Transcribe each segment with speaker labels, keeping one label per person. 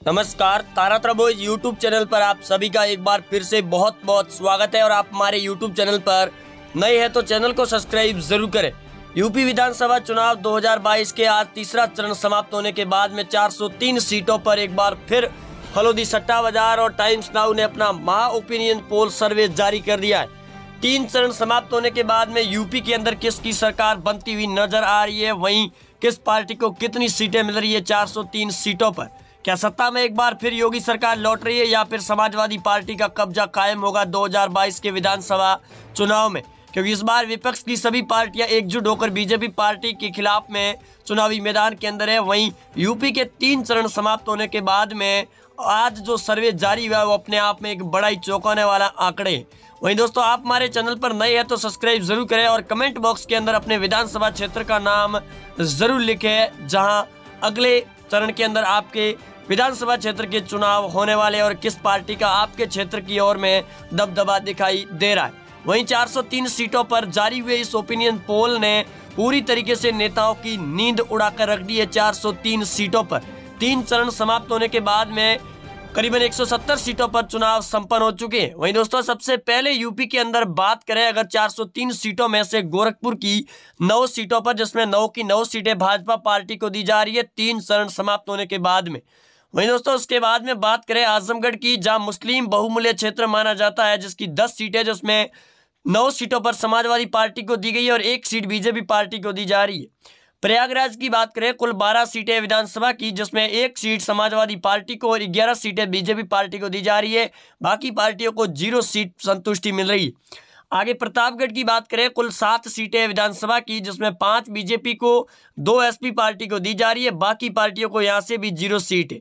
Speaker 1: नमस्कार, तारा त्रबोज YouTube channel पर आप सभी का एक बार फिर से बहुत बहुत स्वागत है। और आप हमारे यूट्यूब चैनल पर नए हैं तो चैनल को सब्सक्राइब जरूर करें। यूपी विधानसभा चुनाव 2022 के आज तीसरा चरण समाप्त होने के बाद में 403 सीटों पर एक बार फिर फलोदी सट्टा बाजार और टाइम्स नाउ ने अपना महा ओपिनियन पोल सर्वे जारी कर दिया है। 3 चरण समाप्त होने के बाद में यूपी के अंदर किसकी सरकार बनती हुई नजर आ रही है, वहीं किस पार्टी को कितनी सीटें मिल रही है 403 सीटों पर। क्या सत्ता में एक बार फिर योगी सरकार लौट रही है या फिर समाजवादी पार्टी का कब्जा कायम होगा 2022 के विधानसभा चुनाव में, क्योंकि इस बार विपक्ष की सभी पार्टियां एकजुट होकर बीजेपी पार्टी के खिलाफ में चुनावी मैदान के अंदर है। वहीं यूपी के 3 चरण समाप्त होने के बाद में आज जो सर्वे जारी हुआ है वो अपने आप में एक बड़ा ही चौंकाने वाला आंकड़े। वहीं दोस्तों, आप हमारे चैनल पर नए हैं तो सब्सक्राइब जरूर करें और कमेंट बॉक्स के अंदर अपने विधानसभा क्षेत्र का नाम जरूर लिखें जहां अगले चरण के अंदर आपके विधानसभा क्षेत्र के चुनाव होने वाले और किस पार्टी का आपके क्षेत्र की ओर में दबदबा दिखाई दे रहा है। वहीं 403 सीटों पर जारी हुए इस ओपिनियन पोल ने पूरी तरीके से नेताओं की नींद उड़ाकर रख दी है। 403 सीटों पर 3 चरण समाप्त होने के बाद में करीबन 170 सीटों पर चुनाव संपन्न हो चुके हैं। वहीं दोस्तों, सबसे पहले यूपी के अंदर बात करें अगर 403 सीटों में से गोरखपुर की 9 सीटों पर, जिसमें 9 की 9 सीटें भाजपा पार्टी को दी जा रही है 3 चरण समाप्त होने के बाद में। वहीं दोस्तों, उसके बाद में बात करें आजमगढ़ की, जहां मुस्लिम बहुमूल्य क्षेत्र माना जाता है, जिसकी 10 सीटें, जिसमें 9 सीटों पर समाजवादी पार्टी को दी गई है और 1 सीट बीजेपी पार्टी को दी जा रही है। प्रयागराज की बात करें, कुल 12 सीटें विधानसभा की, जिसमें 1 सीट समाजवादी पार्टी को और 11 सीटें बीजेपी पार्टी को दी जा रही है। बाकी पार्टियों को 0 सीट संतुष्टि मिल रही है। आगे प्रतापगढ़ की बात करें, कुल 7 सीटें विधानसभा की, जिसमें 5 बीजेपी को, 2 एसपी पार्टी को दी जा रही है। बाकी पार्टियों को यहां से भी 0 सीट है।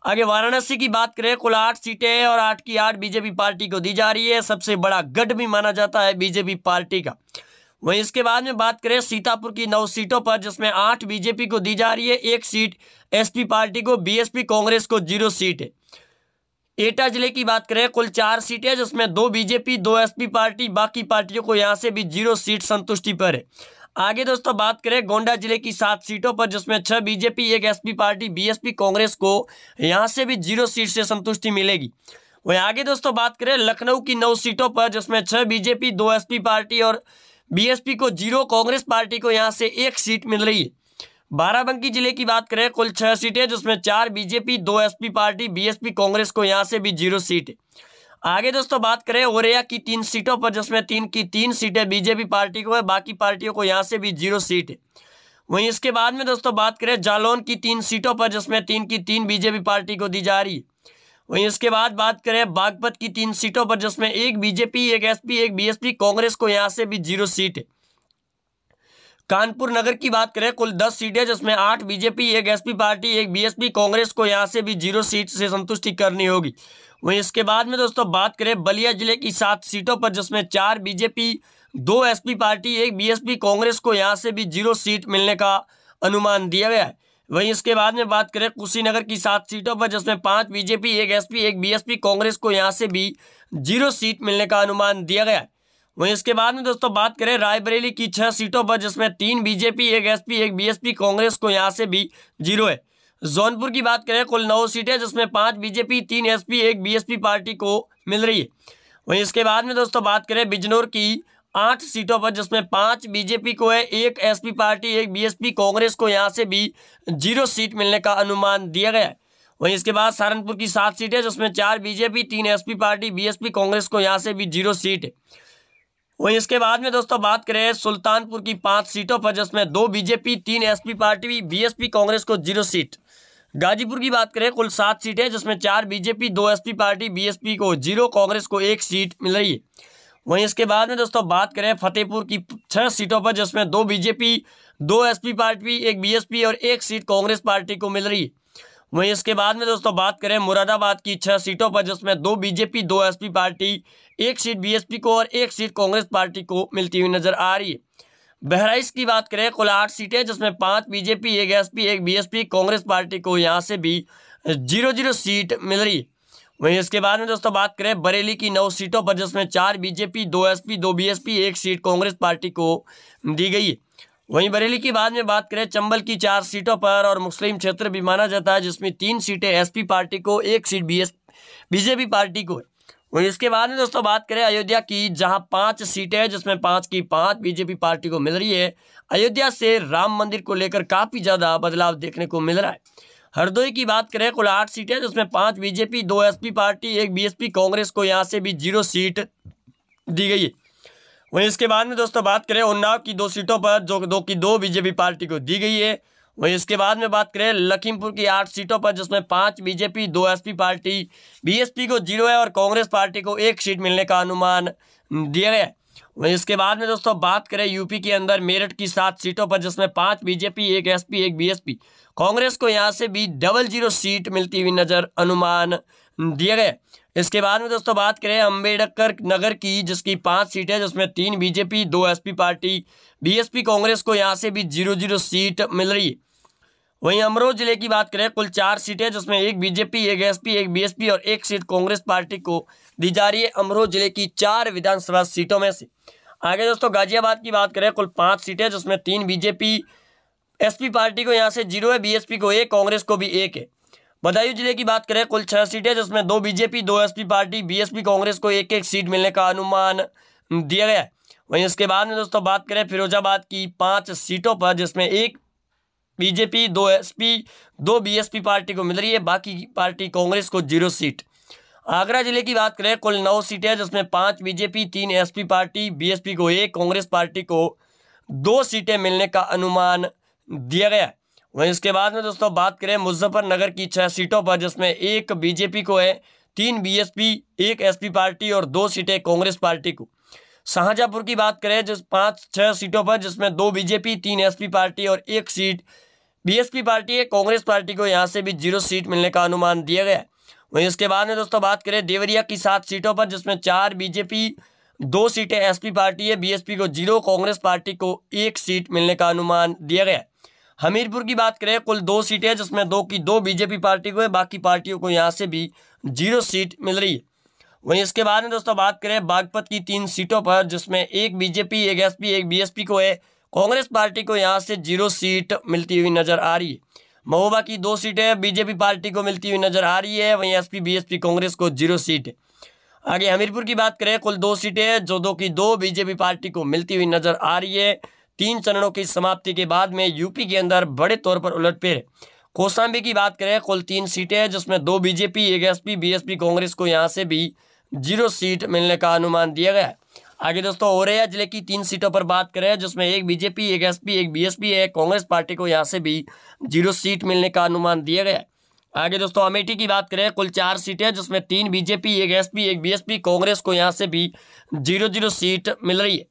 Speaker 1: आगे वाराणसी की बात करें, कुल 8 सीटें हैं और 8 की 8 बीजेपी पार्टी को दी जा रही है। सबसे बड़ा गढ़ भी माना जाता है बीजेपी पार्टी का। वहीं इसके बाद में बात करें सीतापुर की 9 सीटों पर, जिसमें 8 बीजेपी को दी जा रही है, 1 सीट एसपी पार्टी को, बीएसपी कांग्रेस को 0 सीट है। एटा जिले की बात करें, कुल 4 सीटें, जिसमें 2 बीजेपी, 2 एसपी पार्टी, बाकी पार्टियों को यहां से भी 0 सीट संतुष्टि पर है। आगे दोस्तों बात करें गोंडा जिले की 7 सीटों पर, जिसमें 6 BJP, 1 SP party, BSP Congress को यहां से भी 0 सीट से संतुष्टि मिलेगी। वहीं आगे दोस्तों बात करें लखनऊ की 9 सीटों पर, जिसमें 6 बीजेपी, 2 एसपी पार्टी और बीएसपी को 0, कांग्रेस पार्टी को यहां से 1 सीट मिल रही है। बाराबंकी जिले की बात करें, कुल 6 सीटें, जिसमें 4 BJP, 2 SP party, BSP Congress को यहां से भी 0 सीट है। आगे दोस्तों बात करें औरैया की 3 सीटों पर, जिसमें 3 की 3 सीटें बीजेपी पार्टी को है, बाकी पार्टियों को यहां से भी 0 सीट है। वहीं इसके बाद में दोस्तों बात करें जालौन की 3 सीटों पर, जिसमें 3 की 3 बीजेपी पार्टी को दी जा रही है। वहीं इसके बाद बात करें बागपत की 3 सीटों पर, जिसमें 1 बीजेपी, 1 एसपी, 1 बीएसपी, कांग्रेस को यहां से भी 0 सीट है। कानपुर नगर की बात करें, कुल 10 सीटें, जिसमें 8 BJP, 1 SP party, 1 BSP, Congress को यहां से भी 0 सीट से संतुष्टि करनी होगी। वहीं इसके बाद में दोस्तों बात करें बलिया जिले की 7 सीटों पर, जिसमें 4 BJP, 2 SP party, 1 BSP, Congress को यहां से भी 0 सीट मिलने का अनुमान दिया गया है। वहीं इसके बाद में बात करें कुशीनगर की 7 सीटों पर, जिसमें 5 बीजेपी, 1 एसपी, 1 बीएसपी, कांग्रेस को यहां से भी 0 सीट मिलने का अनुमान दिया गया है। वहीं इसके बाद में दोस्तों बात करें रायबरेली की 6 सीटों पर, जिसमें 3 बीजेपी, 1 एसपी, 1 बीएसपी, कांग्रेस को यहां से भी 0 है। जौनपुर की बात करें, कुल 9 सीटें, जिसमें 5 बीजेपी, 3 एसपी, 1 बीएसपी पार्टी को मिल रही है। वहीं इसके बाद में दोस्तों बात करें बिजनौर की 8 सीटों पर, जिसमें 5 बीजेपी को है, 1 एसपी पार्टी, 1 बीएसपी, कांग्रेस को यहां से भी 0 सीट मिलने का अनुमान दिया गया है। वहीं इसके बाद सहारनपुर की 7 सीटें, जिसमें 4 BJP, 3 SP party, BSP, Congress को यहां से भी 0 सीट है। वहीं इसके बाद में दोस्तों बात करें सुल्तानपुर की 5 सीटों पर, जिसमें 2 BJP, 3 SP party, BSP, Congress को 0 सीट। गाजीपुर की बात करें, कुल 7 सीटें, जिसमें 4 बीजेपी, 2 एसपी पार्टी, बीएसपी को 0, कांग्रेस को 1 सीट मिल रही है। वहीं इसके बाद में दोस्तों बात करें फतेहपुर की 6 सीटों पर, जिसमें 2 बीजेपी, 2 एसपी पार्टी, 1 बीएसपी और 1 सीट कांग्रेस पार्टी को मिल रही है। वहीं इसके बाद में दोस्तों बात करें मुरादाबाद की 6 सीटों पर, जिसमें 2 BJP, 2 SP party, 1 seat BSP को और 1 सीट कांग्रेस पार्टी को मिलती हुई नजर आ रही है। बहराइच की बात करें, कुल 8 सीटें, जिसमें 5 BJP, 1 SP, 1 BSP, Congress party को यहां से भी 0 सीट मिल रही है। वहीं इसके बाद में दोस्तों बात करें बरेली की 9 सीटों पर, जिसमें 4 BJP, 2 SP, 2 BSP, 1 seat Congress party को दी गई है। वहीं बरेली की बाद में बात करें चंबल की 4 सीटों पर, और मुस्लिम क्षेत्र भी माना जाता है, जिसमें 3 सीटें एसपी पार्टी को, 1 सीट बीजेपी पार्टी को है। वहीं इसके बाद में दोस्तों बात करें अयोध्या की, जहां 5 सीटें हैं, जिसमें 5 की 5 बीजेपी पार्टी को मिल रही है। अयोध्या से राम मंदिर को लेकर काफी ज्यादा बदलाव देखने को मिल रहा है। हरदोई की बात करें कुल 8 सीटें, जिसमें 5 BJP, 2 SP party, 1 BSP Congress को यहाँ से भी 0 सीट दी गई है। वहीं इसके बाद में दोस्तों बात करें उन्नाव की 2 सीटों पर, जो 2 की 2 बीजेपी पार्टी को दी गई है। वहीं इसके बाद में बात करें लखीमपुर की 8 सीटों पर, जिसमें 5 बीजेपी, 2 एसपी पार्टी, बीएसपी को 0 है और कांग्रेस पार्टी को 1 सीट मिलने का अनुमान दिया गया है। वहीं इसके बाद में दोस्तों बात करें यूपी के अंदर मेरठ की 7 सीटों पर, जिसमें 5 बीजेपी, 1 एसपी, 1 बीएसपी, कांग्रेस को यहाँ से भी 0 सीट मिलती हुई नजर अनुमान दिया गया। इसके बाद में दोस्तों बात करें अंबेडकर नगर की, जिसकी 5 सीटें, जिसमें 3 BJP, 2 SP party, BSP Congress को यहाँ से भी 0 सीट मिल रही है। वहीं अमरोह जिले की बात करें कुल 4 सीटें, जिसमें 1 बीजेपी, 1 एसपी, 1 बीएसपी और 1 सीट कांग्रेस पार्टी को दी जा रही है अमरोह जिले की 4 विधानसभा सीटों में से। आगे दोस्तों गाजियाबाद की बात करें कुल 5 सीटें, जिसमें 3 बीजेपी, एसपी पार्टी को यहाँ से 0 है, बीएसपी को 1, कांग्रेस को भी 1 है। बदायूं जिले की बात करें कुल 6 सीटें, जिसमें 2 BJP, 2 SP party, BSP Congress को 1-1 सीट मिलने का अनुमान दिया गया है। वहीं इसके बाद में दोस्तों बात करें फिरोजाबाद की 5 सीटों पर, जिसमें 1 बीजेपी, 2 एसपी, 2 बीएसपी पार्टी को मिल रही है, बाकी पार्टी कांग्रेस को 0 सीट। आगरा जिले की बात करें कुल 9 सीटें, जिसमें 5 बीजेपी, 3 एसपी पार्टी, बीएसपी को 1, कांग्रेस पार्टी को 2 सीटें मिलने का अनुमान दिया गया है। वहीं इसके बाद में दोस्तों बात करें मुजफ्फरनगर की 6 सीटों पर, जिसमें 1 बीजेपी को है, 3 बीएसपी, 1 एसपी पार्टी और 2 सीटें कांग्रेस पार्टी को। शाहजहांपुर की बात करें जिस 5-6 सीटों पर, जिसमें 2 बीजेपी, 3 एसपी पार्टी और 1 सीट बीएसपी पार्टी है, कांग्रेस पार्टी को यहाँ से भी 0 सीट मिलने का अनुमान दिया गया है। वहीं इसके बाद में दोस्तों बात करें देवरिया की 7 सीटों पर, जिसमें 4 बीजेपी, 2 सीटें एसपी पार्टी है, बीएसपी को 0, कांग्रेस पार्टी को 1 सीट मिलने का अनुमान दिया गया है। हमीरपुर की बात करें कुल 2 सीटें, जिसमें 2 की 2 बीजेपी पार्टी को है, बाकी पार्टियों को यहाँ से भी 0 सीट मिल रही है। वहीं इसके बाद में दोस्तों बात करें बागपत की 3 सीटों पर, जिसमें 1 बीजेपी, 1 एसपी, 1 बीएसपी को है, कांग्रेस पार्टी को यहाँ से 0 सीट मिलती हुई नजर आ रही है। महोबा की 2 सीटें बीजेपी पार्टी को मिलती हुई नजर आ रही है, वहीं एसपी, बीएसपी, कांग्रेस को 0 सीट है। आगे हमीरपुर की बात करें कुल 2 सीटें, जो 2 की 2 बीजेपी पार्टी को मिलती हुई नजर आ रही है। 3 चरणों की समाप्ति के बाद में यूपी के अंदर बड़े तौर पर उलटफेर है। कौशाम्बी की बात करें कुल 3 सीटें, जिसमें 2 बीजेपी, 1 एसपी, बीएसपी, कांग्रेस को यहाँ से भी 0 सीट मिलने का अनुमान दिया गया है। आगे दोस्तों औरैया जिले की 3 सीटों पर बात करें, जिसमें 1 बीजेपी, 1 एसपी, 1 बीएसपी है, कांग्रेस पार्टी को यहाँ से भी 0 सीट मिलने का अनुमान दिया गया है। आगे दोस्तों अमेठी की बात करें कुल 4 सीटें, जिसमें 3 बीजेपी, 1 एसपी, 1 बीएसपी, कांग्रेस को यहाँ से भी 0 सीट मिल रही है।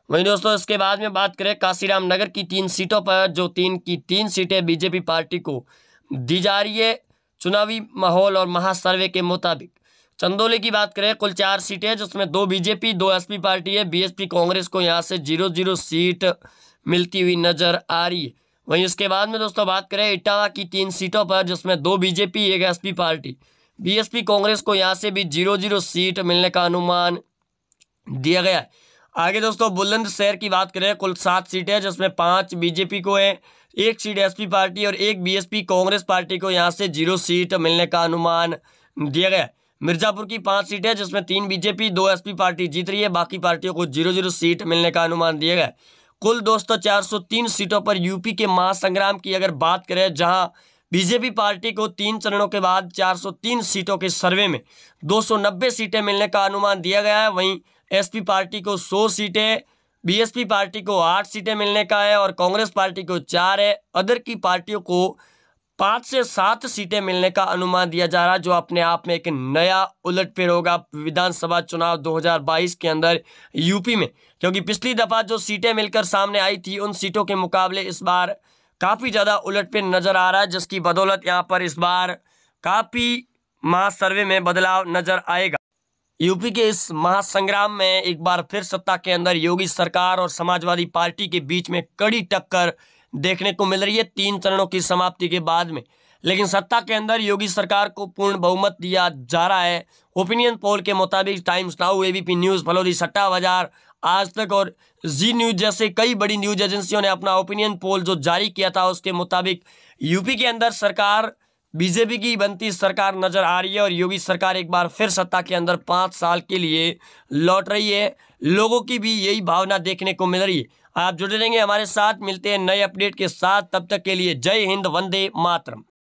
Speaker 1: वहीं दोस्तों इसके बाद में बात करें काशीराम नगर की 3 सीटों पर, जो 3 की 3 सीटें बीजेपी पार्टी को दी जा रही है चुनावी माहौल और महासर्वे के मुताबिक। चंदौली की बात करें कुल 4 सीटें, जिसमें 2 बीजेपी, 2 एसपी पार्टी है, बीएसपी कांग्रेस को यहाँ से 0 सीट मिलती हुई नजर आ रही है। वहीं इसके बाद में दोस्तों बात करें इटावा की 3 सीटों पर, जिसमें 2 BJP, 1 SP party, BSP Congress को यहाँ से भी 0 सीट मिलने का अनुमान दिया गया है। आगे दोस्तों बुलंदशहर की बात करें कुल 7 सीटें, जिसमें 5 बीजेपी को है, 1 सीट एसपी पार्टी और 1 बीएसपी कांग्रेस पार्टी को यहाँ से 0 सीट मिलने का अनुमान दिया गया है। मिर्जापुर की 5 सीटें, जिसमें 3 बीजेपी, 2 एसपी पार्टी जीत रही है, बाकी पार्टियों को 0 सीट मिलने का अनुमान दिया गया है। कुल दोस्तों 403 सीटों पर यूपी के महासंग्राम की अगर बात करें, जहां बीजेपी पार्टी को 3 चरणों के बाद 403 सीटों के सर्वे में 290 सीटें मिलने का अनुमान दिया गया है। वहीं एसपी पार्टी को 100 सीटें, बीएसपी पार्टी को 8 सीटें मिलने का है और कांग्रेस पार्टी को 4 है। अदर की पार्टियों को 5 से 7 सीटें मिलने का अनुमान दिया जा रहा है, जो अपने आप में एक नया उलटफेर होगा विधानसभा चुनाव 2022 के अंदर यूपी में, क्योंकि पिछली दफा जो सीटें मिलकर सामने आई थी उन सीटों के मुकाबले इस बार काफ़ी ज़्यादा उलटफेर नज़र आ रहा है, जिसकी बदौलत यहाँ पर इस बार काफ़ी महासर्वे में बदलाव नज़र आएगा। यूपी के इस महासंग्राम में एक बार फिर सत्ता के अंदर योगी सरकार और समाजवादी पार्टी के बीच में कड़ी टक्कर देखने को मिल रही है 3 चरणों की समाप्ति के बाद में। लेकिन सत्ता के अंदर योगी सरकार को पूर्ण बहुमत दिया जा रहा है। ओपिनियन पोल के मुताबिक times now, ABP news, Phalodi, सट्टा बाजार आज तक और जी न्यूज़ जैसे कई बड़ी न्यूज़ एजेंसियों ने अपना ओपिनियन पोल जो जारी किया था उसके मुताबिक यूपी के अंदर सरकार बीजेपी की बनती सरकार नजर आ रही है और योगी सरकार एक बार फिर सत्ता के अंदर 5 साल के लिए लौट रही है। लोगों की भी यही भावना देखने को मिल रही है। आप जुड़े रहेंगे हमारे साथ, मिलते हैं नए अपडेट के साथ। तब तक के लिए जय हिंद, वंदे मातरम।